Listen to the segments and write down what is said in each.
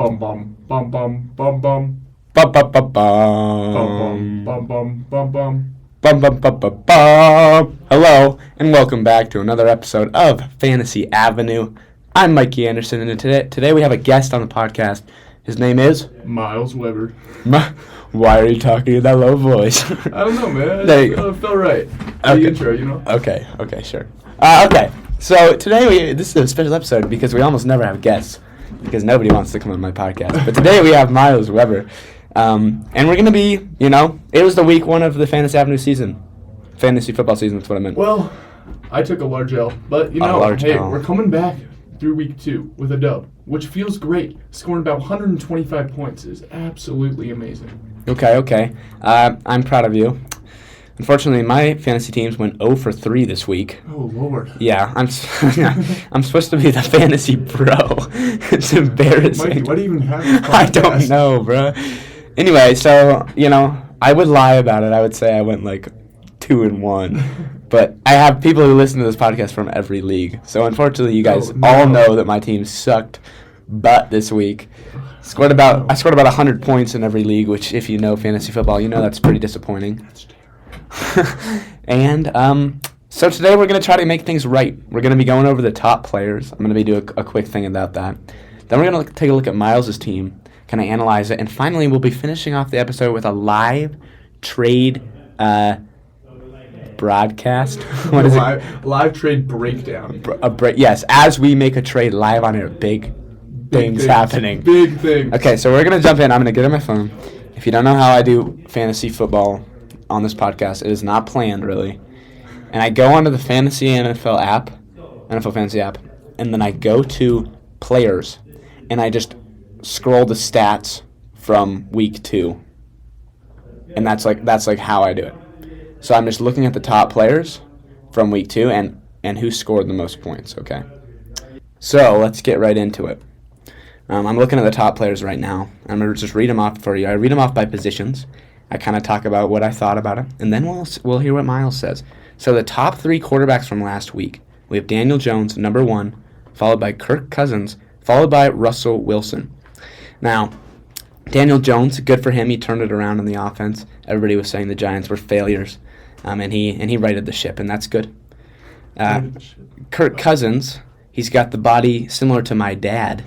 Bum bum bum bum bum bum. Bum bum bum Bum bum. bum bum bum bum. Bum bum bum bum bum. Hello and welcome back to another episode of Fantasy Avenue. I'm Mikey Andersen, and today we have a guest on the podcast. His name is Miles Weber. Why are you talking in that low voice? I don't know, man. There you It felt right. Okay. The intro, you know. Okay, sure. Okay, so today this is a special episode because we almost never have guests because nobody wants to come on my podcast. But today we have Miles Weber. And we're going to be, it was the week one of the Fantasy Avenue season. Fantasy football season, that's what I meant. Well, I took a large L, but we're coming back through week 2 with a dub, which feels great. Scoring about 125 points is absolutely amazing. Okay. I'm proud of you. Unfortunately, my fantasy teams went 0 for 3 this week. Oh, Lord. Yeah, I'm supposed to be the fantasy pro. It's embarrassing. Mikey, why do you even have this podcast? I don't know, bro. Anyway, so, I would lie about it. I would say I went 2-1. But I have people who listen to this podcast from every league. So unfortunately, you guys all know that my team sucked butt this week. I scored about 100 points in every league, which if you know fantasy football, that's pretty disappointing. That's terrible. And so today we're going to try to make things right. We're going to be going over the top players. I'm going to be doing a quick thing about that. Then we're going to take a look at Miles' team, kind of analyze it, and finally we'll be finishing off the episode with a live trade broadcast. What is it? Live trade breakdown. Yes, as we make a trade live on air. Big things happening. Big things. Okay, so we're going to jump in. I'm going to get on my phone. If you don't know how I do fantasy football on this podcast, it is not planned, really. And I go onto the NFL Fantasy app, and then I go to players, and I just scroll the stats from week 2. And that's how I do it. So I'm just looking at the top players from week 2 and who scored the most points, okay? So let's get right into it. I'm looking at the top players right now. I'm going to just read them off for you. I read them off by positions. I kind of talk about what I thought about it, and then we'll hear what Miles says. So the top 3 quarterbacks from last week, we have Daniel Jones, number 1, followed by Kirk Cousins, followed by Russell Wilson. Now, Daniel Jones, good for him. He turned it around in the offense. Everybody was saying the Giants were failures, and he righted the ship, and that's good. Kirk Cousins, he's got the body similar to my dad.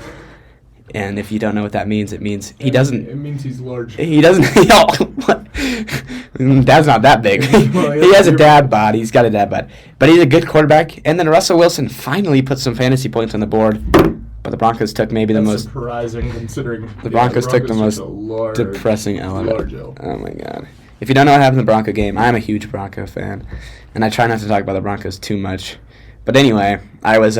And if you don't know what that means, it means he doesn't... It means he's large. He doesn't... Dad's not that big. He has a dad bod. He's got a dad bod. But he's a good quarterback. And then Russell Wilson finally put some fantasy points on the board. But the Broncos took maybe the most... surprising considering... The Broncos took the most depressing element. Oh, my God. If you don't know what happened in the Bronco game, I'm a huge Bronco fan. And I try not to talk about the Broncos too much. But anyway, I was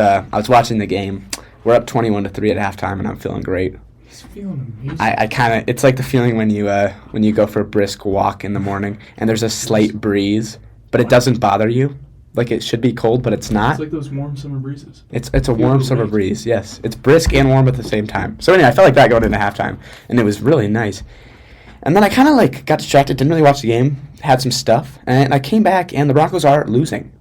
watching the game. We're up 21-3 at halftime, and I'm feeling great. He's feeling amazing. I kind of, it's like the feeling when you go for a brisk walk in the morning, and there's a slight breeze, but it doesn't bother you. Like it should be cold, but it's not. It's like those warm summer breezes. It's a warm summer breeze, yes. It's brisk and warm at the same time. So anyway, I felt like that going into halftime, and it was really nice. And then I kind of got distracted, didn't really watch the game, had some stuff, and I came back, and the Broncos are losing.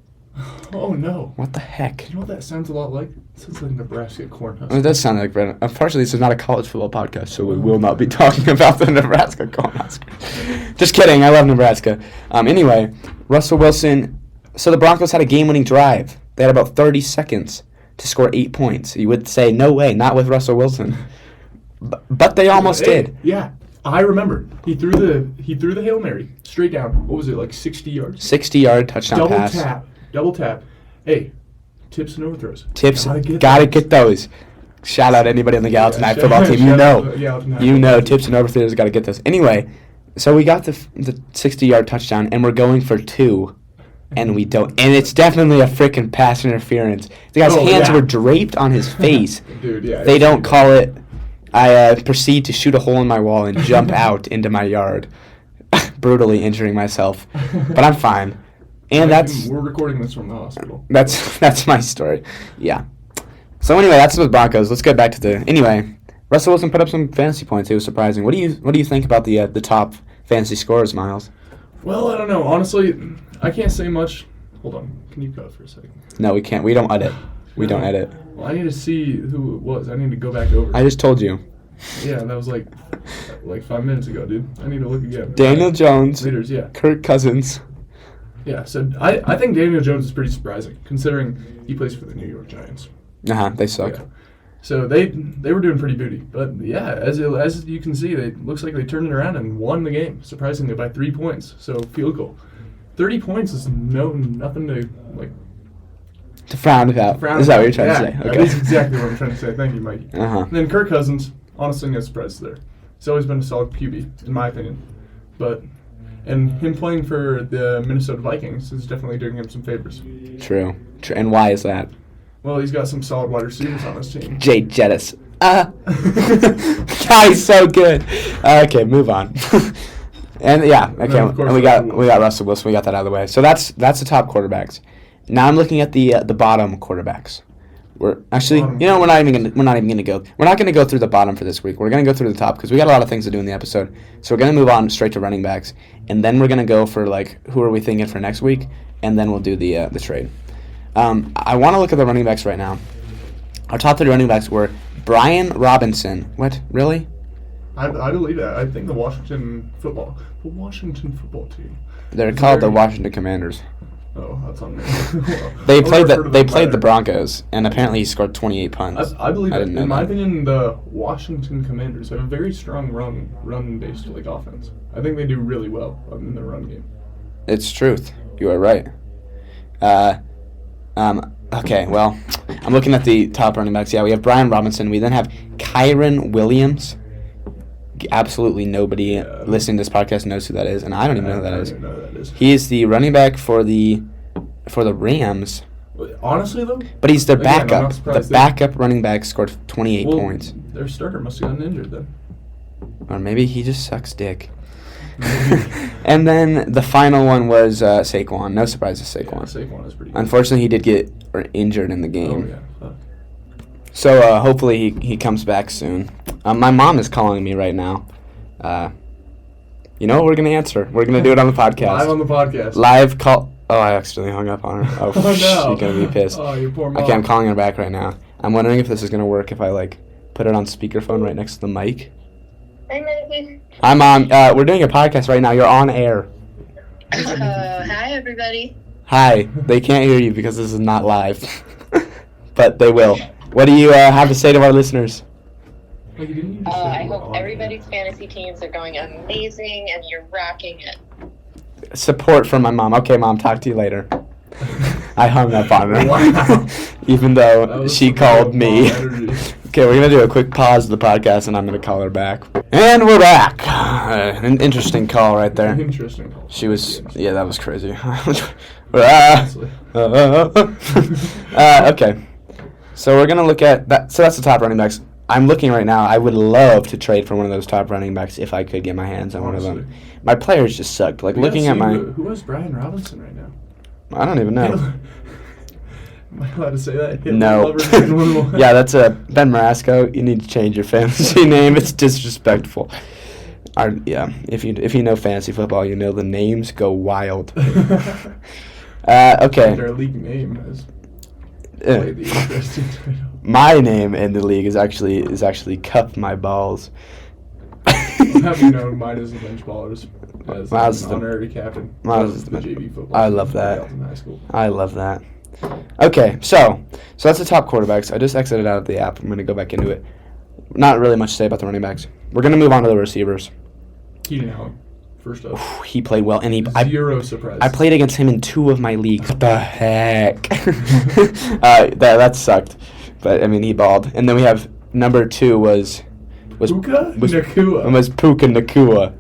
Oh, no. What the heck? You know what that sounds a lot like? It sounds like Nebraska Cornhuskers. It does sound like Brennan. Unfortunately, this is not a college football podcast, so we will not be talking about the Nebraska Cornhuskers. Just kidding. I love Nebraska. Anyway, Russell Wilson. So the Broncos had a game-winning drive. They had about 30 seconds to score 8 points. You would say, no way, not with Russell Wilson. But they almost did. Yeah. I remember. He threw the Hail Mary straight down. What was it, 60 yards? 60-yard touchdown pass. Double tap. Hey, tips and overthrows. Tips. Gotta get those. Shout out anybody on the Gallatin High football team. You know, tips and overthrows. Gotta get those. Anyway, so we got the 60-yard touchdown, and we're going for 2, and we don't. And it's definitely a freaking pass interference. The guy's hands were draped on his face. Dude, yeah. They don't call it. I proceed to shoot a hole in my wall and jump out into my yard, brutally injuring myself. But I'm fine. And we're recording this from the hospital. That's my story. Yeah. So anyway, that's the Broncos. Let's get back to anyway. Russell Wilson put up some fantasy points. It was surprising. What do you think about the top fantasy scorers, Miles? Well, I don't know. Honestly, I can't say much. Hold on. Can you cut for a second? No, we can't. We don't edit. We don't edit. Well, I need to see who it was. I need to go back over. I just told you. Yeah, that was like 5 minutes ago, dude. I need to look again. Daniel Jones. Leaders, yeah. Kirk Cousins. Yeah, so I think Daniel Jones is pretty surprising, considering he plays for the New York Giants. They suck. Yeah. So they were doing pretty booty. But yeah, as you can see, it looks like they turned it around and won the game, surprisingly, by 3 points. So field goal. 30 points is nothing to, like... To frown about. Is that what you're trying to say? Okay. That is exactly what I'm trying to say. Thank you, Mikey. And then Kirk Cousins, honestly, no surprise there. He's always been a solid QB, in my opinion. And him playing for the Minnesota Vikings is definitely doing him some favors. True. And why is that? Well, he's got some solid wide receivers on his team. Jay Jettis. He's so good. Okay, move on. And yeah, okay. And we got Russell Wilson. We got that out of the way. So that's the top quarterbacks. Now I'm looking at the bottom quarterbacks. We're not even gonna go. We're not gonna go through the bottom for this week. We're gonna go through the top because we got a lot of things to do in the episode. So we're gonna move on straight to running backs, and then we're gonna go for who are we thinking for next week, and then we'll do the trade. I want to look at the running backs right now. Our top 3 running backs were Brian Robinson. What? Really? I believe that. I think the Washington football team. They're called the Washington Commanders. Oh, that's on me. They played the Broncos, and apparently he scored 28 punts. I believe that. In my opinion, the Washington Commanders have a very strong run-based offense. I think they do really well in the run game. It's truth. You are right. Okay, well, I'm looking at the top running backs. Yeah, we have Brian Robinson. We then have Kyren Williams. Absolutely nobody listening to this podcast knows who that is, and I don't even know who that is. He is the running back for the Rams. Honestly, though? But he's their backup. The backup running back scored 28 points. Their starter must have gotten injured then. Or maybe he just sucks dick. And then the final one was Saquon. No surprises, Saquon. Yeah, Saquon is pretty good. Unfortunately, he did get injured in the game. Oh, yeah. Fuck. So hopefully he comes back soon. My mom is calling me right now. You know what we're going to answer? We're going to do it on the podcast. Live on the podcast. Live call. Oh, I accidentally hung up on her. Oh, no. She's going to be pissed. Oh, your poor mom. Okay, I'm calling her back right now. I'm wondering if this is going to work if I, put it on speakerphone right next to the mic. Hi, Mikey. Hi, Mom. We're doing a podcast right now. You're on air. Hi, everybody. Hi. They can't hear you because this is not live. But they will. What do you have to say to our listeners? I hope everybody's fantasy teams are going amazing and you're rocking it. Support from my mom. Okay, Mom, talk to you later. I hung up on her. Wow. Even though she called me. Okay, we're going to do a quick pause of the podcast, and I'm going to call her back. And we're back. An interesting call right there. Interesting call. She was, yeah, that was crazy. Okay. So we're going to look at that. So that's the top running backs. I'm looking right now. I would love to trade for one of those top running backs if I could get my hands on one of them. My players just sucked. Looking at my... Who is Brian Robinson right now? I don't even know. Am I allowed to say that? No. Yeah, that's Ben Marasco. You need to change your fantasy name. It's disrespectful. Yeah, if you know fantasy football, you know the names go wild. Okay. Their league name is the interesting title. My name in the league is actually Cup My Balls. Have you known mine is the bench ballers as an honorary captain of the JV football. I love that. In high school. I love that. Okay, so that's the top quarterbacks. I just exited out of the app. I'm going to go back into it. Not really much to say about the running backs. We're going to move on to the receivers. Keenan Allen, first up. He played well, and Zero surprise. I played against him in 2 of my leagues. What the heck? That sucked. But, I mean, he balled. And then we have number 2 was Puka Nacua. Was Puka Nacua.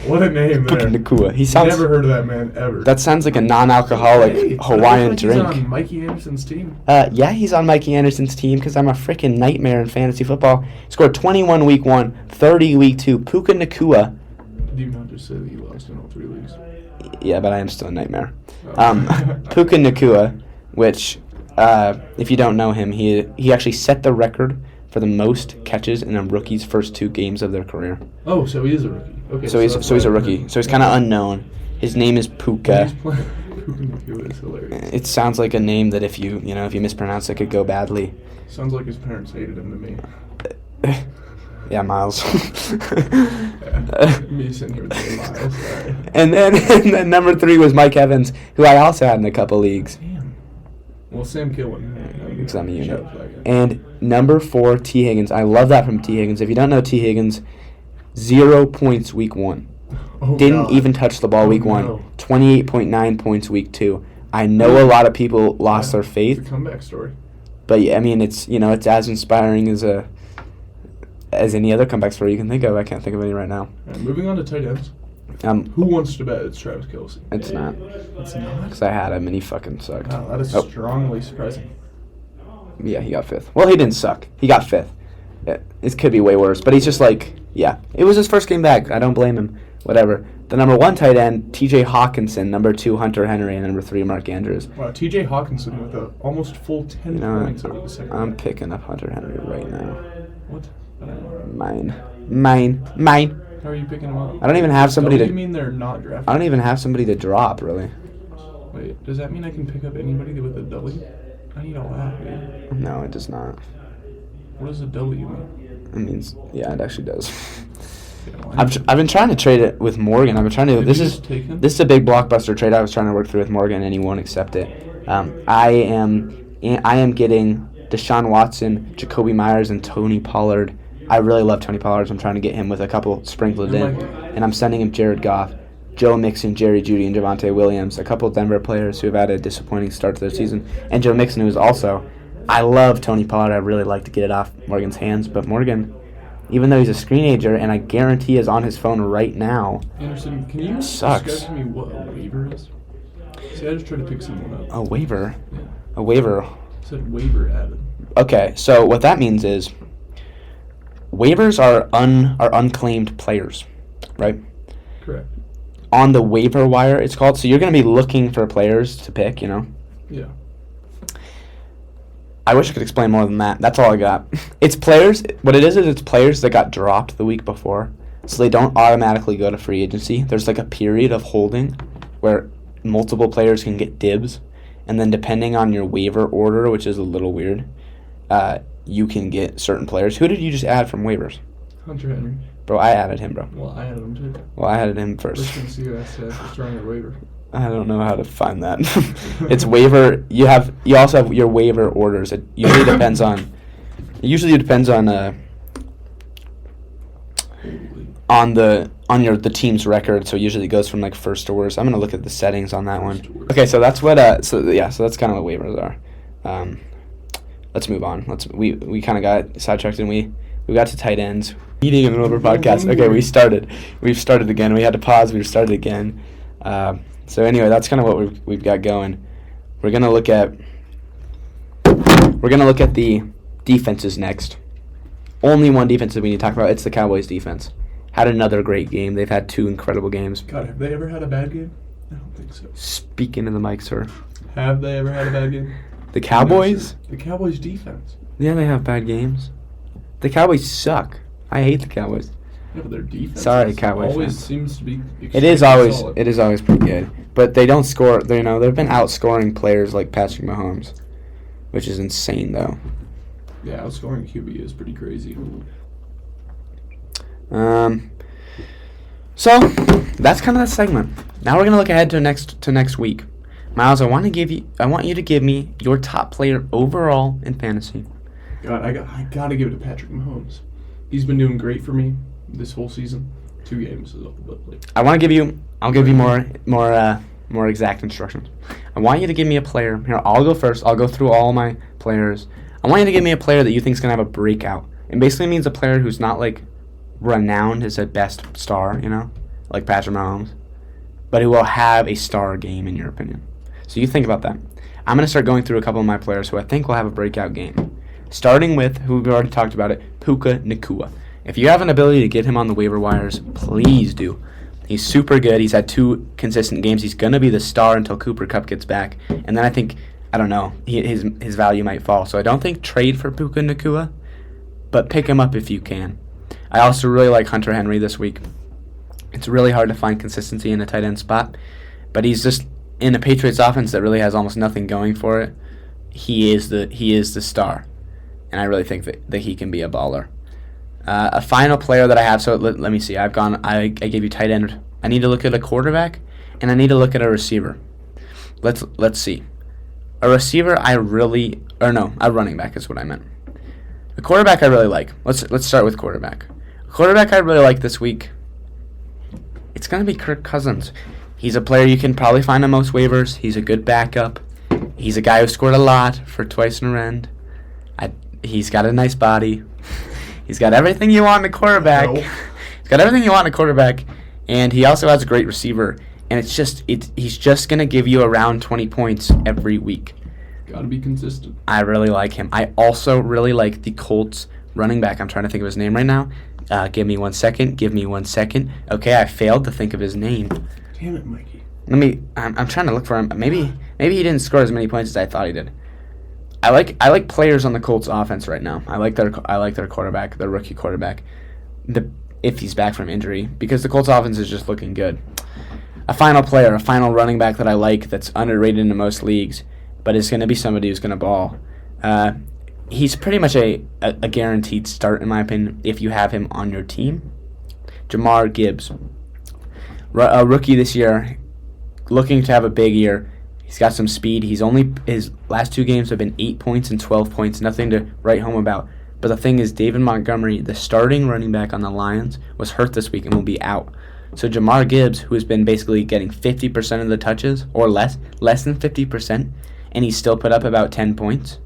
What a name there. Puka Nacua. He sounds... Never heard of that man, ever. That sounds like a non-alcoholic Hawaiian drink. He's on Mikey Andersen's team. Yeah, he's on Mikey Andersen's team because I'm a freaking nightmare in fantasy football. He scored 21 week 1, 30 week 2. Puka Nacua. Do you not just say that he lost in all 3 leagues? Yeah, but I am still a nightmare. Puka Nacua, which, if you don't know him, he actually set the record for the most catches in a rookie's first 2 games of their career. Oh, so he is a rookie. Okay. So he's a rookie. So he's kind of unknown. His name is Puka. Puka Nacua is hilarious. It sounds like a name that if you mispronounce it could go badly. Sounds like his parents hated him to me. Yeah, Miles. Me sitting here with the Miles. Sorry. And then number 3 was Mike Evans, who I also had in a couple leagues. Damn. Well, Sam Killen. Because I'm a unit. And number 4, T. Higgins. I love that from T. Higgins. If you don't know T. Higgins, 0 points week 1. Oh, Didn't God. even touch the ball week 1. No. 28.9 points week 2. I know a lot of people lost their It's a faith, comeback story. but yeah, I mean it's it's as inspiring as any other comeback story you can think of. I can't think of any right now. Right, moving on to tight ends. Who wants to bet it's Travis Kelce? It's not, It's not. because I had him and he fucking sucked. Wow, that is Oh. strongly surprising. Yeah, he got 5th. Well, he didn't suck. He got 5th. It could be way worse, but he's just like, yeah, it was his first game back. I don't blame him. Whatever. The number 1 tight end, T.J. Hawkinson. Number 2, Hunter Henry. And number 3, Mark Andrews. Wow, T.J. Hawkinson with a almost full 10 points over the second. I'm picking up Hunter Henry right now. What? Mine. How are you picking him up? I don't even have somebody What do to. you mean they're not drafted? I don't even have somebody to drop, really. Wait, does that mean I can pick up anybody with a W? I need all that, dude. No, it does not. What does a W mean? It means, yeah, it actually does. Yeah, well, I've been trying to trade it with Morgan. I've been trying to. Did This you is just take him? this is a big blockbuster trade I was trying to work through with Morgan, and he won't accept it. I am getting Deshaun Watson, Jacoby Myers, and Tony Pollard. I really love Tony Pollard, so I'm trying to get him with a couple sprinkled in, and I'm sending him Jared Goff, Joe Mixon, Jerry Jeudy, and Javonte Williams, a couple of Denver players who have had a disappointing start to their season, and Joe Mixon, who is also. I love Tony Pollard. I really like to get it off Morgan's hands, but Morgan, even though he's a screenager, and I guarantee is on his phone right now, Anderson, can you Sucks. describe to me what a waiver is? See, I just tried to pick someone up. a waiver. Yeah. A waiver. It said waiver added. Okay, so what that means is waivers are unclaimed players, right? Correct. On the waiver wire, it's called. So you're going to be looking for players to pick, Yeah. I wish I could explain more than that. That's all I got. It's players. What it is it's players that got dropped the week before, so they don't automatically go to free agency. There's like a period of holding where multiple players can get dibs, and then depending on your waiver order, which is a little weird, you can get certain players. Who did you just add from waivers? Hunter Henry. Bro, I added him, bro. Well, I added him too. Well, I added him first. Let's see who has to strong your waiver. I don't know how to find that. It's waiver. You also have your waiver orders. It usually depends on the team's record. So usually it goes from like first to worst. I'm gonna look at the settings on that one. Okay, so that's what. So that's kind of what waivers are. Let's move on. We kind of got sidetracked and we got to tight ends. Meeting in the middle of our podcast. Okay, we've started again. We had to pause. We started again. So anyway, that's kind of what we've got going. We're gonna look at the defenses next. Only one defense that we need to talk about. It's the Cowboys defense. Had another great game. They've had 2 incredible games. God, have they ever had a bad game? I don't think so. Speak into the mic, sir. Have they ever had a bad game? The Cowboys? The Cowboys defense. Yeah, they have bad games. The Cowboys suck. I hate the Cowboys. Yeah, but their defense Sorry, Cowboys always fans. seems to be It is extremely solid. always pretty good. But they don't score. They've been outscoring players like Patrick Mahomes, which is insane though. Yeah, outscoring QB is pretty crazy. So that's kind of the segment. Now we're gonna look ahead to next week. Miles, I want you to give me your top player overall in fantasy. God, I gotta give it to Patrick Mahomes. He's been doing great for me this whole season. 2 games is all, but like. I'll give you more exact instructions. I want you to give me a player. Here, I'll go first. I'll go through all my players. I want you to give me a player that you think is gonna have a breakout. It basically means a player who's not like renowned as a best star, like Patrick Mahomes, but who will have a star game in your opinion. So you think about that. I'm gonna start going through a couple of my players who I think will have a breakout game. Starting with, who we've already talked about it, Puka Nacua. If you have an ability to get him on the waiver wires, please do. He's super good. He's had 2 consistent games. He's going to be the star until Cooper Kupp gets back. And then I don't know, his value might fall. So I don't think trade for Puka Nacua, but pick him up if you can. I also really like Hunter Henry this week. It's really hard to find consistency in a tight end spot, but he's just in a Patriots offense that really has almost nothing going for it. He is the star. And I really think that he can be a baller. A final player that I have, so let me see. I gave you tight end. I need to look at a quarterback, and I need to look at a receiver. Let's see. A receiver a running back is what I meant. A quarterback I really like. Let's start with quarterback. A quarterback I really like this week, it's going to be Kirk Cousins. He's a player you can probably find on most waivers. He's a good backup. He's a guy who scored a lot for twice in a row. He's got a nice body. He's got everything you want in a quarterback. No. He's got everything you want in a quarterback, and he also has a great receiver. And he's just going to give you around 20 points every week. Got to be consistent. I really like him. I also really like the Colts running back. I'm trying to think of his name right now. Give me 1 second. Okay, I failed to think of his name. Damn it, Mikey. I'm trying to look for him. Maybe he didn't score as many points as I thought he did. I like players on the Colts offense right now. I like their quarterback, their rookie quarterback. If he's back from injury, because the Colts offense is just looking good. A final running back that I like that's underrated in most leagues, but is going to be somebody who's going to ball. He's pretty much a guaranteed start, in my opinion, if you have him on your team. Jahmyr Gibbs. A rookie this year, looking to have a big year. He's got some speed. His last 2 games have been 8 points and 12 points. Nothing to write home about. But the thing is, David Montgomery, the starting running back on the Lions, was hurt this week and will be out. So Jahmyr Gibbs, who has been basically getting 50% of the touches, or less than 50%, and he's still put up about 10 points,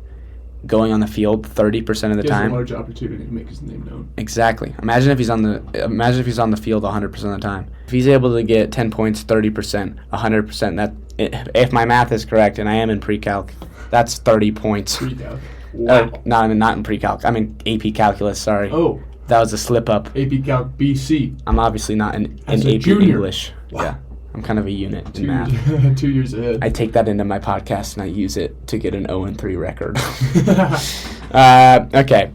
going on the field 30% of the time. He has a large opportunity to make his name known. Exactly. Imagine if he's on the field 100% of the time. If he's able to get 10 points, 30%, 100%, if my math is correct, and I am in pre-calc, that's 30 points. Pre-calc. Wow. Not in pre-calc. I'm in AP Calculus, sorry. Oh. That was a slip-up. AP Calc BC. I'm obviously not in AP junior. English. Wow. Yeah. I'm kind of a unit in math. 2 years ahead. I take that into my podcast and I use it to get an 0-3 record. Okay.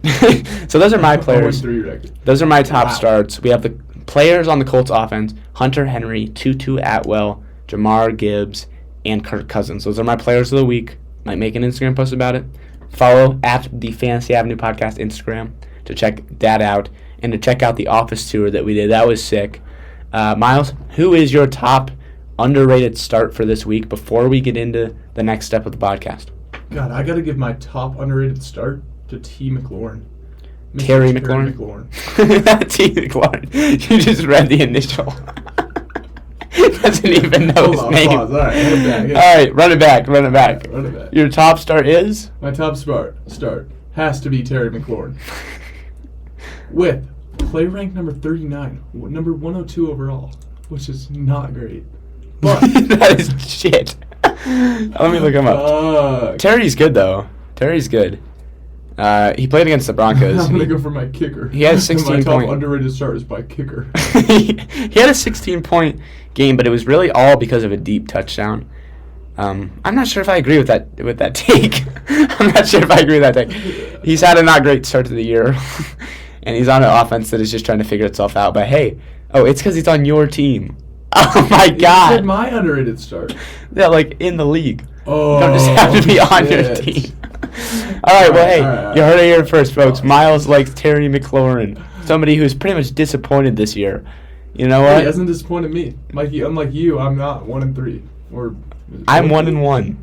So those are my players. 0-3 record. Those are my top starts. We have the players on the Colts offense: Hunter Henry, Tutu Atwell, Jahmyr Gibbs, and Kirk Cousins. Those are my players of the week. Might make an Instagram post about it. Follow at the Fantasy Avenue Podcast Instagram to check that out and to check out the office tour that we did. That was sick. Miles, who is your top underrated start for this week before we get into the next step of the podcast? God, I got to give my top underrated start to T. McLaurin. Terry McLaurin? T. McLaurin. You just read the initial. Doesn't even know his name. Pause. All right, All right, run it back. Run it back. Your top start is? My top start has to be Terry McLaurin. With play rank number 39, number 102 overall, which is not great. But that is shit. Let me look him up. Terry's good, though. Terry's good. He played against the Broncos. I'm going to go for my kicker. He had a 16 my point. top underrated start is by kicker. He had a 16-point game, but it was really all because of a deep touchdown. I'm not sure if I agree with that take. I'm not sure if I agree with that take. He's had a not great start to the year, and he's on an offense that is just trying to figure itself out. But hey, it's because he's on your team. Oh my God! You said my underrated start. Yeah, like in the league. Oh, you don't just have to be on your team. All right, well, hey, you heard it here first, folks. Miles likes Terry McLaurin, somebody who's pretty much disappointed this year. You know what? He hasn't disappointed me, Mikey. Unlike you, I'm not 1-3. I'm 1-1.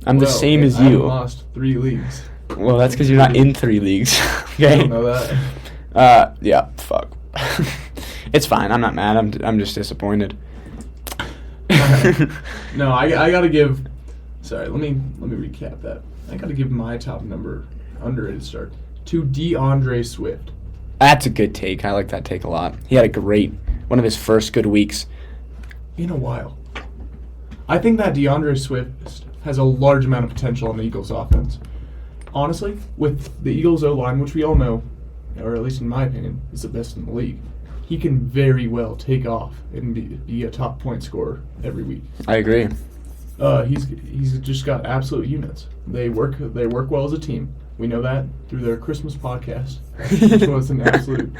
I'm the same as you. I lost 3 leagues. Well, that's because you're not in 3 leagues. Okay. I don't know that. Yeah. Fuck. It's fine. I'm not mad. I'm just disappointed. No, I gotta give. Sorry, let me recap that. I gotta give my top number underrated start to DeAndre Swift. That's a good take. I like that take a lot. He had one of his first good weeks in a while. I think that DeAndre Swift has a large amount of potential on the Eagles' offense. Honestly, with the Eagles' O-line, which we all know, or at least in my opinion, is the best in the league, he can very well take off and be a top point scorer every week. I agree. He's just got absolute units. They work well as a team. We know that through their Christmas podcast, which was an absolute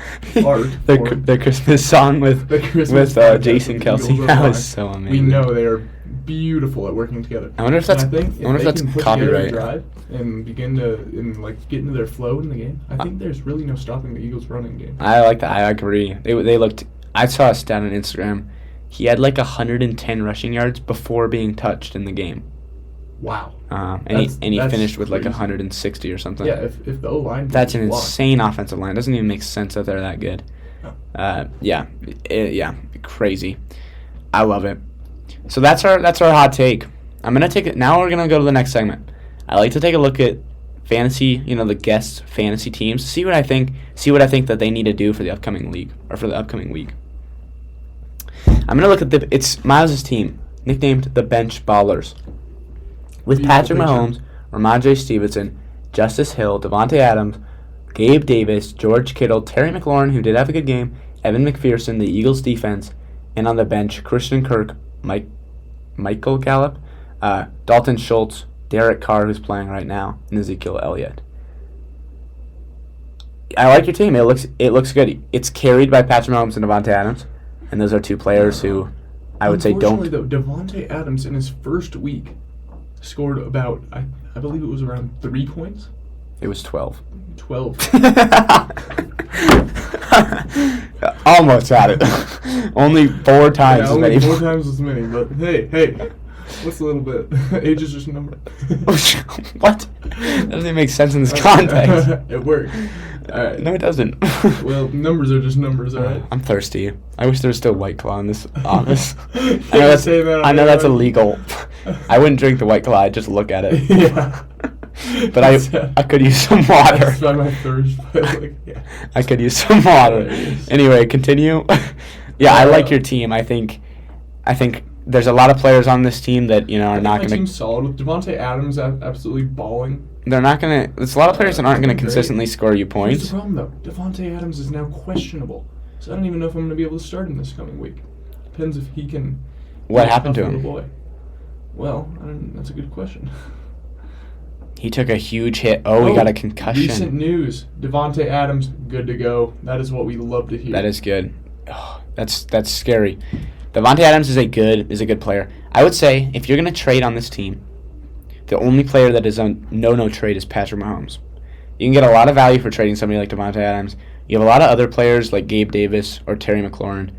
art. The Christmas song with Jason Kelce. That was so amazing. We know they are beautiful at working together. I wonder if that's And I think if that's they can put copyright. together a drive and begin to get into their flow in the game. I think there's really no stopping the Eagles' running game. I like that. I agree. They looked. I saw a stat on Instagram. He had like 110 rushing yards before being touched in the game. Wow. And he finished with like crazy. 160 or something. Yeah, if the O-line... That's an insane offensive line. Doesn't even make sense that they're that good. Yeah, crazy. I love it. So that's our hot take. I'm gonna take it now. We're gonna go to the next segment. I like to take a look at fantasy, the guest fantasy teams. See what I think that they need to do for the upcoming league or for the upcoming week. I'm gonna look at it's Miles' team, nicknamed the Bench Ballers, with Patrick Mahomes, Ramondre Stevenson, Justice Hill, Devontae Adams, Gabe Davis, George Kittle, Terry McLaurin, who did have a good game, Evan McPherson, the Eagles defense, and on the bench, Christian Kirk, Michael Gallup, Dalton Schultz, Derek Carr, who's playing right now, and Ezekiel Elliott. I like your team. It looks good. It's carried by Patrick Mahomes and Devontae Adams, and those are two players who I would say don't. Unfortunately, though, Devontae Adams in his first week scored about, I believe it was around 3 points. It was 12. 12. Almost had it. Only 4 times as many. Only 4 times as many, but hey, what's a little bit? Age is just a number. What? That doesn't even make sense in this context. It worked. All right. No, it doesn't. Well, numbers are just numbers, all right? I'm thirsty. I wish there was still White Claw in this office. I I know that's illegal. I wouldn't drink the White Claw. I'd just look at it. Yeah. But I could use some water. That's by my thirst. But yeah. I could use some water. Anyway, continue. Yeah, I like your team. I think there's a lot of players on this team that are not going to. My team's solid with Devontae Adams absolutely balling. They're not going to. There's a lot of players that aren't going to consistently score you points. Here's the problem, though. Devontae Adams is now questionable, so I don't even know if I'm going to be able to start him this coming week. Depends if he can. What happened to him? Boy. Well, that's a good question. He took a huge hit. Oh, he got a concussion. Recent news: Devontae Adams, good to go. That is what we love to hear. That is good. Oh, that's scary. Devontae Adams is a good player. I would say if you're going to trade on this team, the only player that is on no trade is Patrick Mahomes. You can get a lot of value for trading somebody like Devontae Adams. You have a lot of other players like Gabe Davis or Terry McLaurin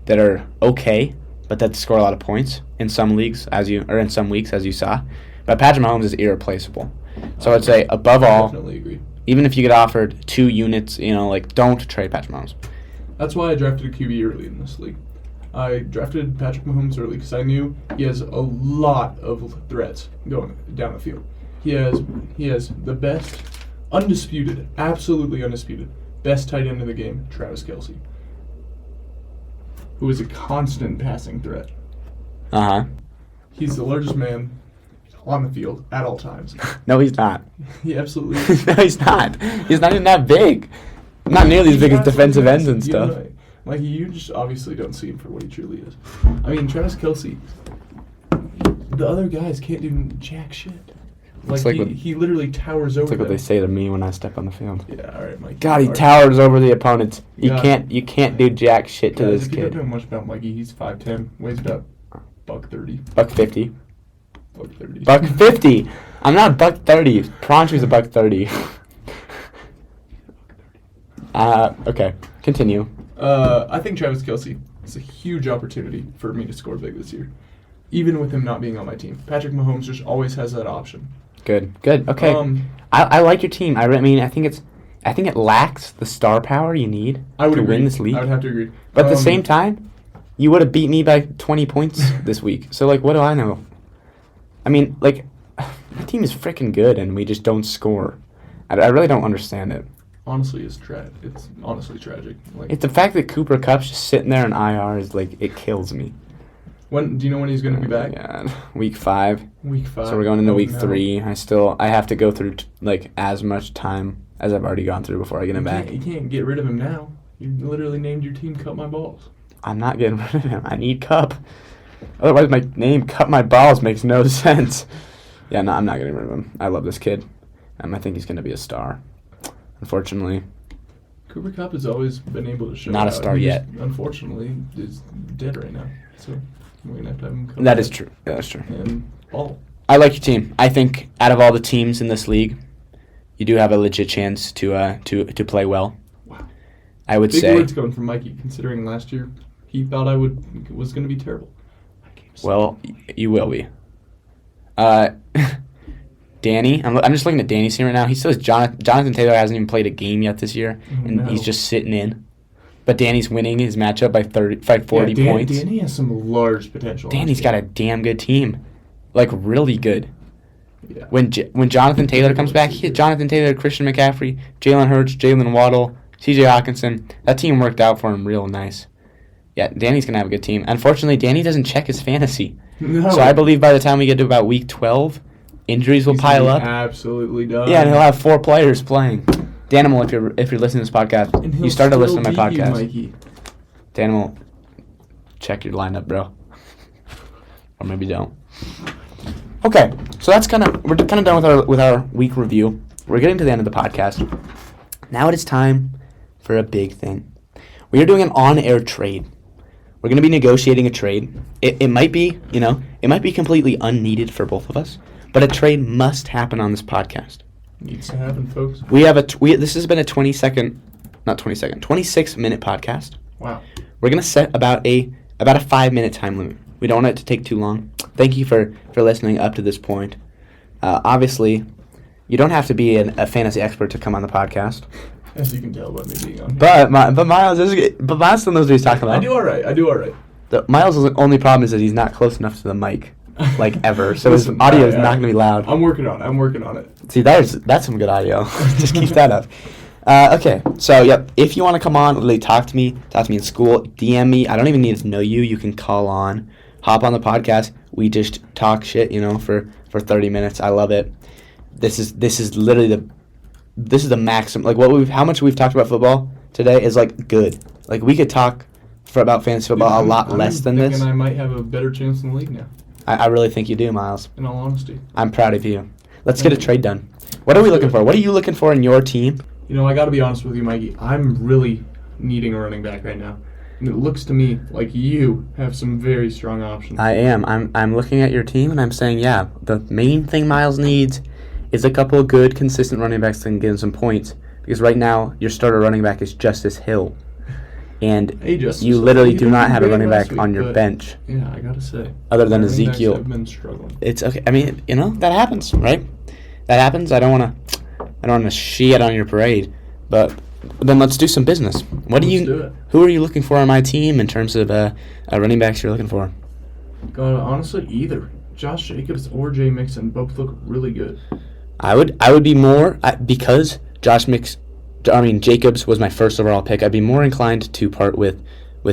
that are okay, but that score a lot of points in some leagues in some weeks as you saw. But Patrick Mahomes is irreplaceable. So I'd say above all, definitely agree. Even if you get offered 2 units, don't trade Patrick Mahomes. That's why I drafted a QB early in this league. I drafted Patrick Mahomes early because I knew he has a lot of threats going down the field. He has the best, absolutely undisputed, best tight end in the game, Travis Kelce, who is a constant passing threat. Uh-huh. He's the largest man on the field at all times. No, he's not. He absolutely is. No, he's not. He's not even that big. Not nearly as big as defensive ends and stuff. Like, you just obviously don't see him for what he truly is. I mean, Travis Kelce, the other guys can't do jack shit. He literally towers over It's like what them. they say to me when I step on the field. Yeah, all right, Mikey. God, he All right. towers over the opponents. You God. can't do jack shit to Guys, this if you don't kid. know much about Mikey, he's 5'10", weighs about $130. $150. $130. $150. I'm not $130. Pronchu's $130. Okay, continue. I think Travis Kelce is a huge opportunity for me to score big this year, even with him not being on my team. Patrick Mahomes just always has that option. Good. Okay. I like your team. I mean, I think it lacks the star power you need I would to agree. win this league. I would have to agree. But at the same time, you would have beat me by 20 points this week. So, what do I know? I mean, my team is freaking good, and we just don't score. I really don't understand it. Honestly, it's honestly tragic. It's the fact that Cooper Kupp's just sitting there in IR is it kills me. Do you know when he's going to be back? Yeah, week 5. Week 5. So we're going into week no. 3. I have to go through as much time as I've already gone through before I get him back. You can't get rid of him now. You literally named your team Cut My Balls. I'm not getting rid of him. I need Cup. Otherwise, my name Cut My Balls makes no sense. Yeah, no, I'm not getting rid of him. I love this kid. I think he's going to be a star. Unfortunately. Cooper Kupp has always been able to show Not a out. star He yet. just, unfortunately, is dead right now. So we're going to have him come That back is true. Yeah, that's true. and ball. I like your team. I think out of all the teams in this league, you do have a legit chance to play well. Wow. I would Big say. words coming from Mikey, considering last year he thought I was going to be terrible. Well, you will be. Danny, I'm just looking at Danny's team right now. He says Jonathan Taylor hasn't even played a game yet this year, and he's just sitting in. But Danny's winning his matchup by 40 points. Danny has some large potential. Danny's got a damn good team, like really good. Yeah. When Jonathan Taylor comes back, he had Jonathan Taylor, Christian McCaffrey, Jalen Hurts, Jalen Waddle, C.J. Hawkinson. That team worked out for him real nice. Yeah, Danny's going to have a good team. Unfortunately, Danny doesn't check his fantasy. No. So I believe by the time we get to about week 12, injuries will pile up. Absolutely done. Yeah, and he'll have 4 players playing. Danimal, if you're listening to this podcast, you started listening to my podcast. Mikey. Danimal, check your lineup, bro. Or maybe don't. Okay, so we're kind of done with our week review. We're getting to the end of the podcast. Now it is time for a big thing. We are doing an on-air trade. We're going to be negotiating a trade. It might be, it might be completely unneeded for both of us, but a trade must happen on this podcast. Needs to happen, folks. This has been a 26-minute podcast. Wow. We're going to set about a 5-minute time limit. We don't want it to take too long. Thank you for listening up to this point. Obviously, you don't have to be a fantasy expert to come on the podcast. As you can tell by me being on here. But Miles still knows what he's talking about. I do all right. Miles' only problem is that he's not close enough to the mic, like ever. So his audio is not going to be loud. I'm working on it. See, that's some good audio. Just keep that up. Okay, so yep. If you want to come on, literally talk to me in school, DM me. I don't even need to know you. You can call on, hop on the podcast. We just talk shit, for 30 minutes. I love it. This is literally the maximum. Like how much we've talked about football today is like good. Like we could talk about fantasy football a lot less than this. I might have a better chance in the league now. I really think you do, Miles. In all honesty. I'm proud of you. Let's get a trade done. What are we looking for? What are you looking for in your team? I got to be honest with you, Mikey. I'm really needing a running back right now. And it looks to me like you have some very strong options. I am. I'm looking at your team and I'm saying, yeah, the main thing Miles needs is a couple of good, consistent running backs that can get him some points. Because right now, your starter running back is Justice Hill. And you literally do not have a running back on your bench. Yeah, I got to say. Other than Ezekiel. I've been struggling. It's okay. I mean, that happens, right? That happens. I don't want to shit on your parade. But then let's do some business. Who are you looking for on my team in terms of running backs you're looking for? God, honestly, either Josh Jacobs or Jay Mixon both look really good. I would be more because Jacobs was my first overall pick. I'd be more inclined to part with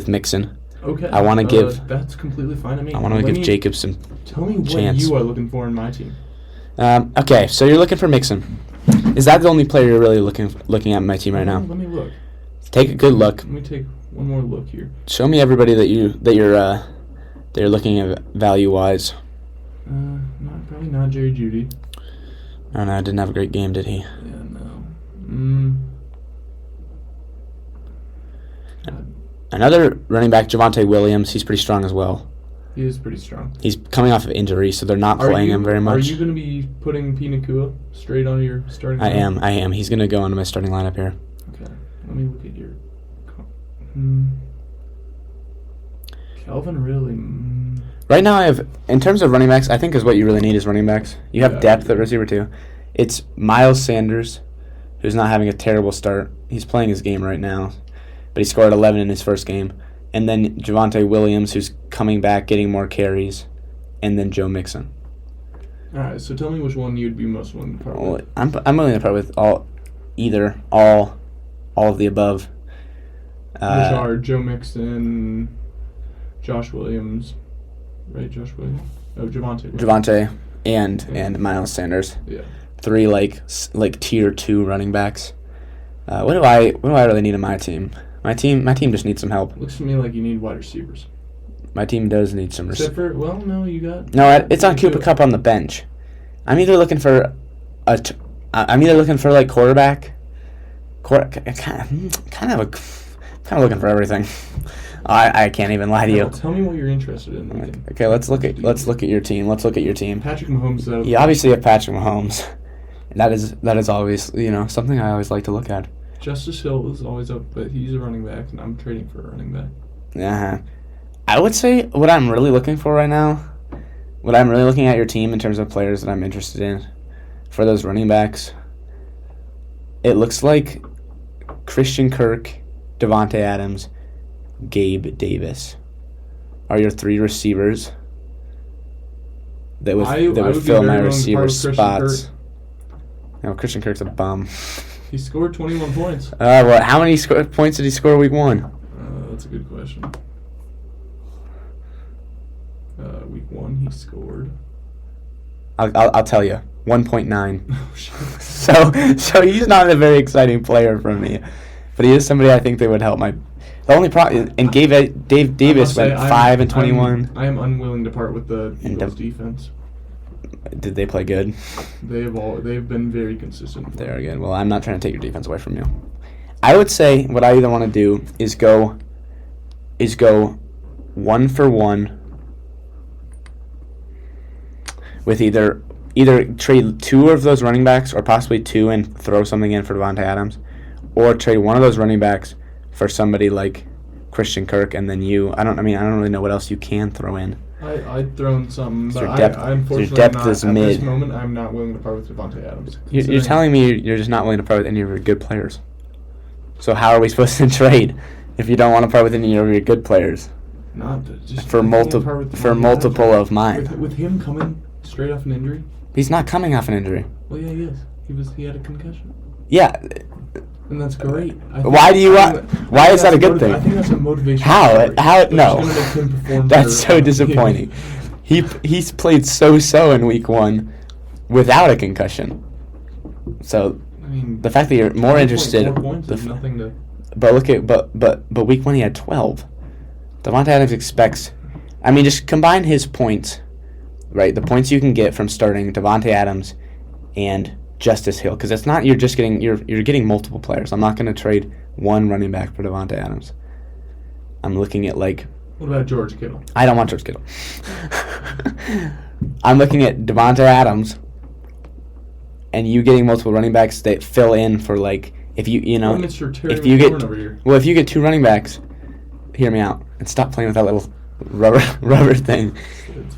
Mixon. Okay. I want to give. That's completely fine to me. I want to give Jacobs some. Tell me chance. what you are looking for in my team. Okay, so you're looking for Mixon. Is that the only player you're really looking at in my team right now? Let me look. Take a good look. Let me take one more look here. Show me everybody that you're looking at value wise. Probably not Jerry Jeudy. Oh no, didn't have a great game, did he? Yeah, no. Another running back, Javonte Williams. He's pretty strong as well. He is pretty strong. He's coming off of injury, so they're not playing him very much. Are you going to be putting Pina Kua straight on your starting lineup? I am. He's going to go into my starting lineup here. Okay. Let me look at your... Calvin really... Right now, in terms of running backs, I think is what you really need is running backs. You have depth at receiver too. It's Miles Sanders, who's not having a terrible start. He's playing his game right now, but he scored 11 in his first game. And then Javonte Williams, who's coming back, getting more carries, and then Joe Mixon. All right, so tell me which one you'd be most willing to part with. I'm willing to part with all of the above. Which are Joe Mixon, Josh Williams, right? Josh Williams. Oh, Javonte and Miles Sanders. Yeah. 3 like tier 2 running backs. What do I really need in my team? My team just needs some help. Looks to me like you need wide receivers. My team does need some receivers. Except for, you got... No, it's on Cooper Kupp on the bench. I'm either looking for like quarterback, Kind of looking for everything. I can't even lie to you. Tell me what you're interested in. Okay, let's look at your team. Patrick Mahomes. You obviously have Patrick Mahomes. That is always something I always like to look at. Justice Hill is always up, but he's a running back, and I'm trading for a running back. Yeah, I would say what I'm really looking for right now. What I'm really looking at your team in terms of players that I'm interested in for those running backs. It looks like Christian Kirk, Devontae Adams, Gabe Davis are your 3 receivers that would fill my receiver spots. No, Christian Kirk's a bum. He scored 21 points. How many points did he score week 1? That's a good question. Week 1 he scored. I'll tell you, 1.9. Oh shit. So he's not a very exciting player for me, but he is somebody I think that would help my. The only problem, and Dave Davis went 5 and 21. I am unwilling to part with the Eagles defense. Did they play good? They've been very consistent. They're good. Well, I'm not trying to take your defense away from you. I would say what I either want to do is go 1 for 1 with either trade 2 of those running backs or possibly 2 and throw something in for Devontae Adams, or trade one of those running backs for somebody like Christian Kirk, and then I don't really know what else you can throw in. I'd throw in something, but your depth is mid. At this moment, I'm not willing to part with Devontae Adams. You're telling me you're just not willing to part with any of your good players. So how are we supposed to trade if you don't want to part with any of your good players? For multiple of mine. With him coming straight off an injury? He's not coming off an injury. Well, yeah, he is. He had a concussion. Yeah. And that's great. Why is that a good thing? I think that's a motivation. How? No. That's so better. disappointing. He's played so in week 1 without a concussion. So the fact that you're more interested. 4 points is nothing to. But week 1 he had 12. Devontae Adams expects. I mean, just combine his points, right? The points you can get from starting Devontae Adams and Justice Hill, because it's not you're getting multiple players. I'm not going to trade one running back for Devontae Adams. I'm looking at What about George Kittle? I don't want George Kittle. I'm looking at Devontae Adams, and you getting multiple running backs that fill in for if you get 2 running backs, hear me out and stop playing with that little rubber thing.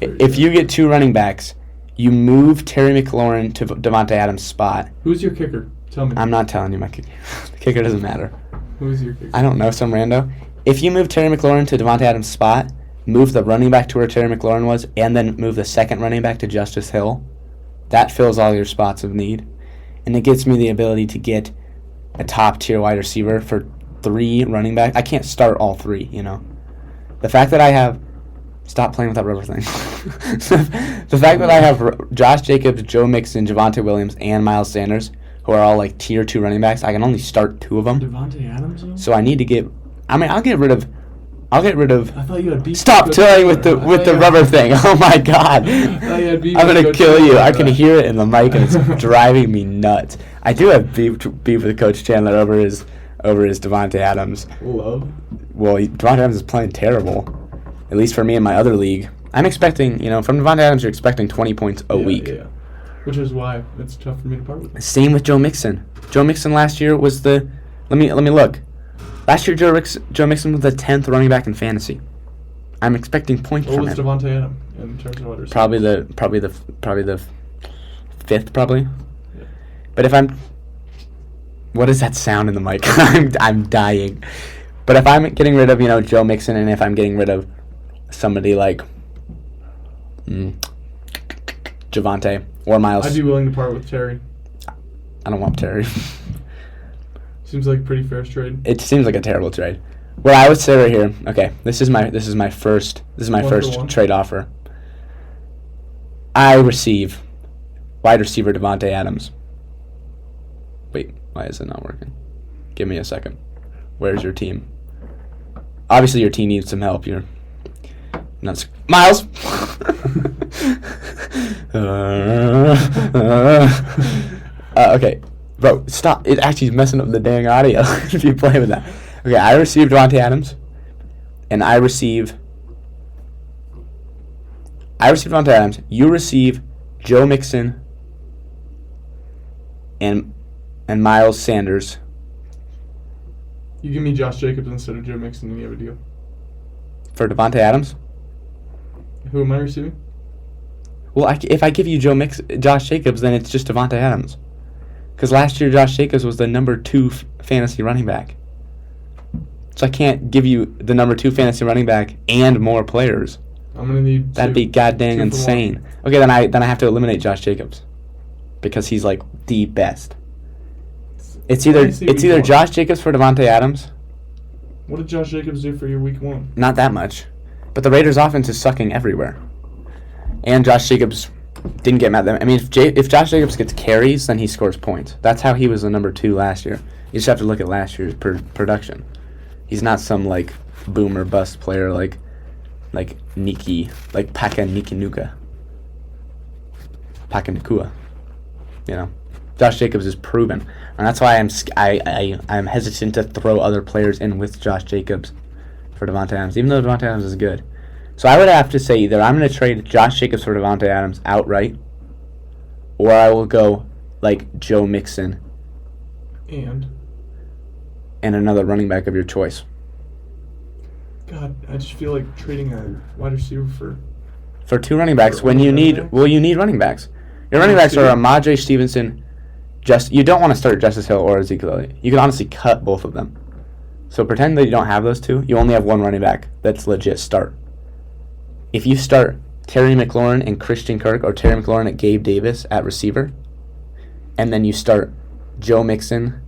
If you get 2 running backs, you move Terry McLaurin to Devontae Adams' spot. Who's your kicker? Tell me. I'm not telling you my kicker. The kicker doesn't matter. Who's your kicker? I don't know, some rando. If you move Terry McLaurin to Devontae Adams' spot, move the running back to where Terry McLaurin was, and then move the second running back to Justice Hill, that fills all your spots of need. And it gives me the ability to get a top-tier wide receiver for 3 running backs. I can't start all 3, The fact that I have... Stop playing with that rubber thing. The fact that I have Josh Jacobs, Joe Mixon, Javonte Williams, and Miles Sanders, who are all tier 2 running backs, I can only start 2 of them. Devontae Adams, though? So I need to get... I'll get rid of... I thought you had Stop toying with the rubber thing. Oh my God. I'm gonna kill you. I can hear it in the mic and it's driving me nuts. I do have beef with Coach Chandler over his Devontae Adams. Love. Well, Devontae Adams is playing terrible. At least for me in my other league. I'm expecting, from Devontae Adams, you're expecting 20 points a week. Yeah. Which is why it's tough for me to part with. Same with Joe Mixon. Joe Mixon last year was the... Let me look. Last year, Joe Mixon was the 10th running back in fantasy. I'm expecting points from him. What was Devontae Adams in terms of others? Probably the 5th, probably. Yeah. But if I'm... What does that sound in the mic? I'm dying. But if I'm getting rid of, Joe Mixon, and if I'm getting rid of somebody like Javonte or Miles... I'd be willing to part with Terry. I don't want Terry. Seems like a pretty fair trade. It seems like a terrible trade. Well, I would say right here. Okay, this is my first trade offer. I receive wide receiver Devontae Adams. Wait, why is it not working? Give me a second. Where's your team? Obviously, your team needs some help. You're not Miles. Okay. Bro, stop. It actually is messing up the dang audio if you play with that. Okay, I receive Devontae Adams, and I receive Devontae Adams. You receive Joe Mixon and Miles Sanders. You give me Josh Jacobs instead of Joe Mixon, and you have a deal. For Devontae Adams? Who am I receiving? Well, if I give you Josh Jacobs, then it's just Devontae Adams. Because last year, Josh Jacobs was the number 2 fantasy running back. So I can't give you the number 2 fantasy running back and more players. I'm gonna need. That'd be goddamn insane. Okay, then I have to eliminate Josh Jacobs because he's like the best. It's either Josh Jacobs for Devontae Adams. What did Josh Jacobs do for your week 1? Not that much, but the Raiders' offense is sucking everywhere. And Josh Jacobs didn't get mad at them. I mean, if Josh Jacobs gets carries, then he scores points. That's how he was the number 2 last year. You just have to look at last year's production. He's not some like boom or bust player like Paka Nakua. You know, Josh Jacobs is proven, and that's why I'm hesitant to throw other players in with Josh Jacobs for Devontae Adams, even though Devontae Adams is good. So I would have to say either I'm going to trade Josh Jacobs for Devontae Adams outright, or I will go like Joe Mixon and another running back of your choice. God, I just feel like trading a wide receiver for 2 running backs when you need running backs. Your running backs are Amajay Stevenson. You don't want to start Justice Hill or Ezekiel Elliott. You can honestly cut both of them. So pretend that you don't have those 2. You only have 1 running back that's legit start. If you start Terry McLaurin and Christian Kirk, or Terry McLaurin and Gabe Davis at receiver, and then you start Joe Mixon,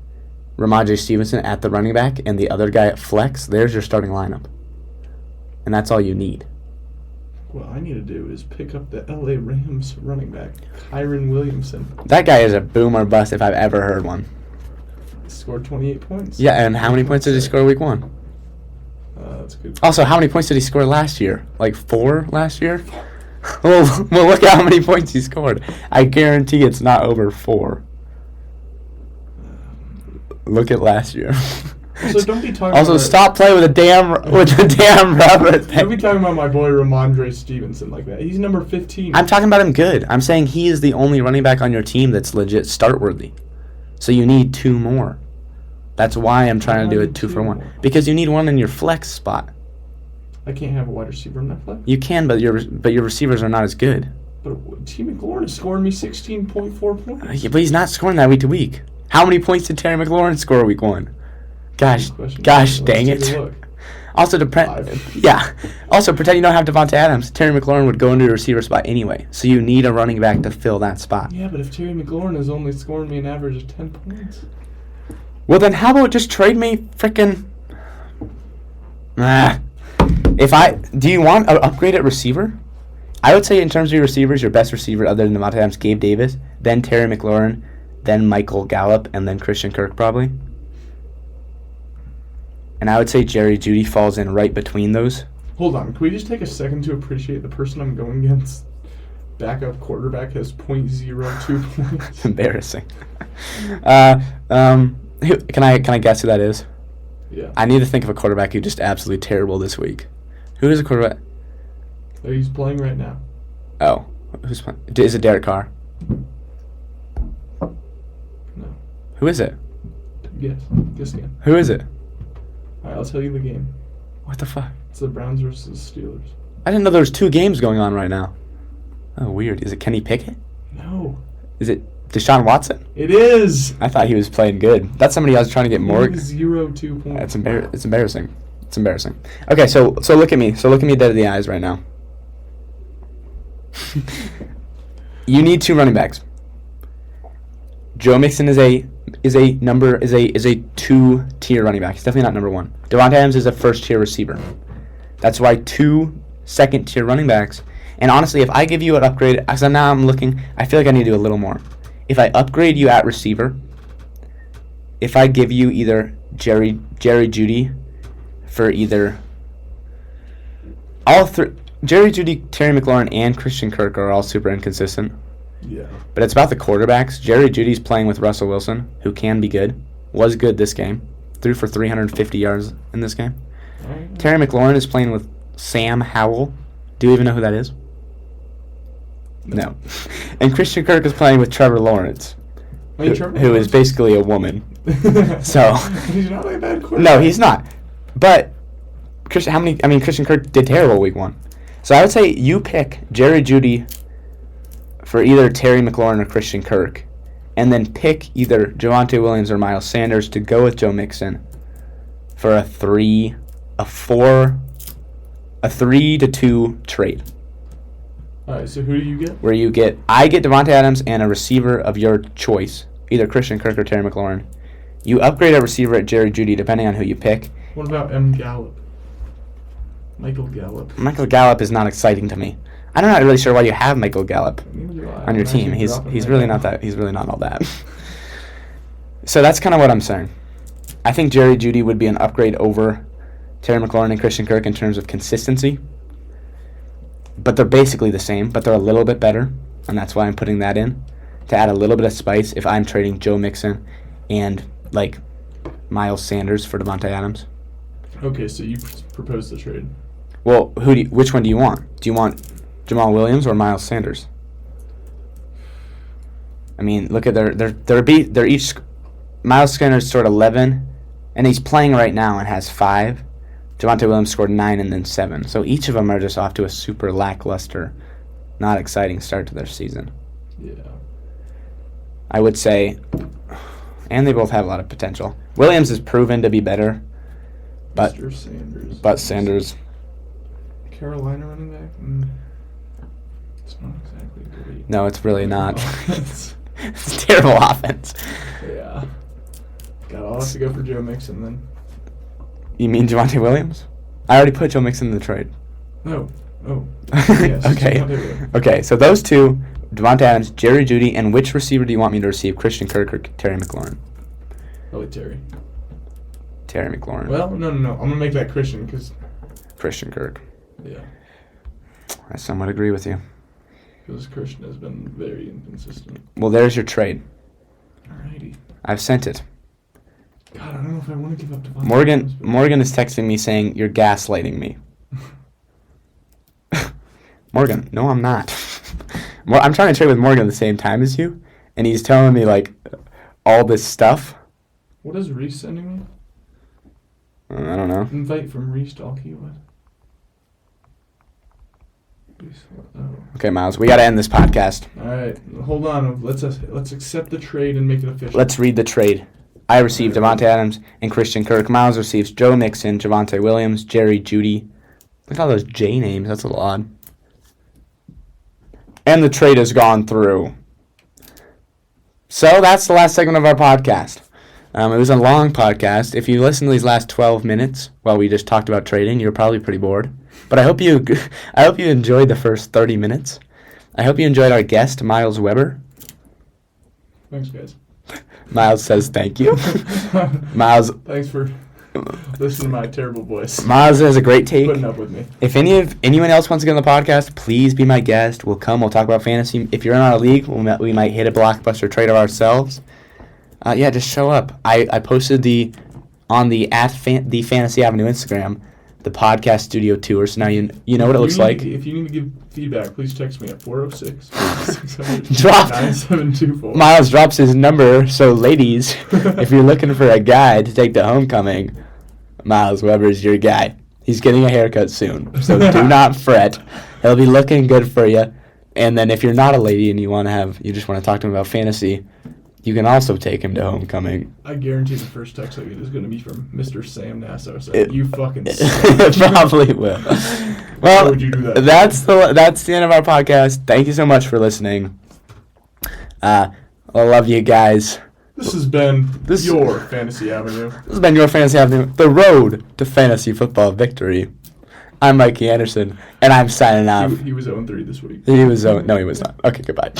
Ramondre Stevenson at the running back, and the other guy at flex, there's your starting lineup. And that's all you need. What I need to do is pick up the LA Rams running back, Kyron Williamson. That guy is a boom or bust if I've ever heard one. He scored 28 points. Yeah, and how many points did he score week 1? That's good. Also, how many points did he score last year? Like 4 last year? well, look at how many points he scored. I guarantee it's not over 4. Look at last year. So don't be talking. Also, stop playing with the damn rubber thing. Don't be talking about my boy Ramondre Stevenson like that. He's number 15. I'm talking about him good. I'm saying he is the only running back on your team that's legit start worthy. So you need 2 more. That's why I'm trying to do a 2 for 1. Because you need 1 in your flex spot. I can't have a wide receiver in that flex. You can, but your receivers are not as good. But T. McLaurin is scoring me 16.4 points. Yeah, but he's not scoring that week to week. How many points did Terry McLaurin score week 1? Gosh, dang it. Also, Also, pretend you don't have Devontae Adams. Terry McLaurin would go into your receiver spot anyway. So you need a running back to fill that spot. Yeah, but if Terry McLaurin is only scoring me an average of 10 points. Well, then how about just trade me frickin'... Do you want an upgraded receiver? I would say in terms of your receivers, your best receiver other than Devontae Adams, Gabe Davis, then Terry McLaurin, then Michael Gallup, and then Christian Kirk probably. And I would say Jerry Jeudy falls in right between those. Hold on. Can we just take a second to appreciate the person I'm going against? Backup quarterback has .02 points. It's embarrassing. Can I guess who that is? Yeah. I need to think of a quarterback who's just absolutely terrible this week. Who is a quarterback? He's playing right now. Oh. Who's playing? Is it Derek Carr? No. Who is it? Yes. Guess again. Who is it? All right, I'll tell you the game. What the fuck? It's the Browns versus Steelers. I didn't know there was 2 games going on right now. Oh, weird. Is it Kenny Pickett? No. Is it Deshaun Watson? It is. I thought he was playing good. That's somebody I was trying to get more. 0.02 points. It's embarrassing. It's embarrassing. Okay, so look at me. So look at me dead in the eyes right now. You need 2 running backs. Joe Mixon is a 2-tier running back. He's definitely not number 1. Devontae Adams is a 1st-tier receiver. That's why 2 second-tier running backs. And honestly, if I give you an upgrade, because now I'm looking, I feel like I need to do a little more. If I upgrade you at receiver, if I give you either Jerry Jeudy for either all 3, Jerry Jeudy, Terry McLaurin, and Christian Kirk are all super inconsistent. Yeah. But it's about the quarterbacks. Jerry Jeudy's playing with Russell Wilson, who can be good. Was good this game. Threw for 350 yards in this game. Terry McLaurin is playing with Sam Howell. Do you even know who that is? No. And Christian Kirk is playing with Trevor Lawrence, who is basically a woman. So he's not a bad quarterback. No, he's not. But Christian Kirk did terrible week 1. So I would say you pick Jerry Jeudy for either Terry McLaurin or Christian Kirk, and then pick either Javonte Williams or Miles Sanders to go with Joe Mixon for a 3-2 trade. All right, so who do you get? Where I get Devontae Adams and a receiver of your choice, either Christian Kirk or Terry McLaurin. You upgrade a receiver at Jerry Jeudy depending on who you pick. What about Michael Gallup? Michael Gallup is not exciting to me. I'm not really sure why you have Michael Gallup on your team. He's really not that. He's really not all that. So that's kind of what I'm saying. I think Jerry Jeudy would be an upgrade over Terry McLaurin and Christian Kirk in terms of consistency. But they're basically the same, but they're a little bit better, and that's why I'm putting that in to add a little bit of spice if I'm trading Joe Mixon and like Miles Sanders for Devontae Adams. Okay, so you propose the trade. Well, which one do you want? Do you want Jamal Williams or Miles Sanders? I mean, look at they're each. Miles Sanders scored 11, and he's playing right now and has 5. Javonte Williams scored 9 and then 7. So each of them are just off to a super lackluster, not exciting start to their season. Yeah. I would say, and they both have a lot of potential. Williams is proven to be better, but Sanders. Carolina running back? It's not exactly great. No, it's really not. It's a terrible offense. Yeah. I'll have to go for Joe Mixon then. You mean Javonte Williams? I already put Joe Mixon in the trade. Oh. Yes, Okay. Okay, so those two, Devontae Adams, Jerry Jeudy, and which receiver do you want me to receive, Christian Kirk or Terry McLaurin? Probably Terry. Terry McLaurin. Well, no. I'm going to make that Christian because... Christian Kirk. Yeah. I somewhat agree with you. Because Christian has been very inconsistent. Well, there's your trade. Alrighty. I've sent it. God, I don't know if I want to give up to Morgan is texting me saying, you're gaslighting me. Morgan, no, I'm not. I'm trying to trade with Morgan at the same time as you, and he's telling me, like, all this stuff. What is Reese sending me? I don't know. Invite from Reese Dalkey, what? Okay, Miles, we got to end this podcast. All right, hold on. Let's accept the trade and make it official. Let's read the trade. I received Devontae Adams and Christian Kirk. Miles receives Joe Mixon, Javonte Williams, Jerry Jeudy. Look at all those J names. That's a little odd. And the trade has gone through. So that's the last segment of our podcast. It was a long podcast. If you listen to these last 12 minutes while we just talked about trading, you're probably pretty bored. But I hope you enjoyed the first 30 minutes. I hope you enjoyed our guest, Miles Weber. Thanks, guys. Miles says thank you. Miles, thanks for listening to my terrible voice. Miles has a great take. Putting up with me. If anyone else wants to get on the podcast, please be my guest. We'll come. We'll talk about fantasy. If you're in our league, we might hit a blockbuster trade of ourselves. Yeah, just show up. I posted on the Fantasy Avenue Instagram the podcast studio tour, so now you know what it looks like. If you need to give feedback, please text me at 406-600-9724. Miles drops his number, so ladies, if you're looking for a guy to take to homecoming, Miles Weber's your guy. He's getting a haircut soon, so do not fret. He'll be looking good for you. And then if you're not a lady and you just want to talk to him about fantasy, you can also take him to homecoming. I guarantee the first text I get is going to be from Mr. Sam Nassau saying, "You fucking suck." It probably will. Well, why would you do that? That's the end of our podcast. Thank you so much for listening. I love you guys. This has been your Fantasy Avenue. This has been your Fantasy Avenue. The road to fantasy football victory. I'm Mikey Andersen, and I'm signing off. He was 0-3 this week. No, he was not. Okay, goodbye.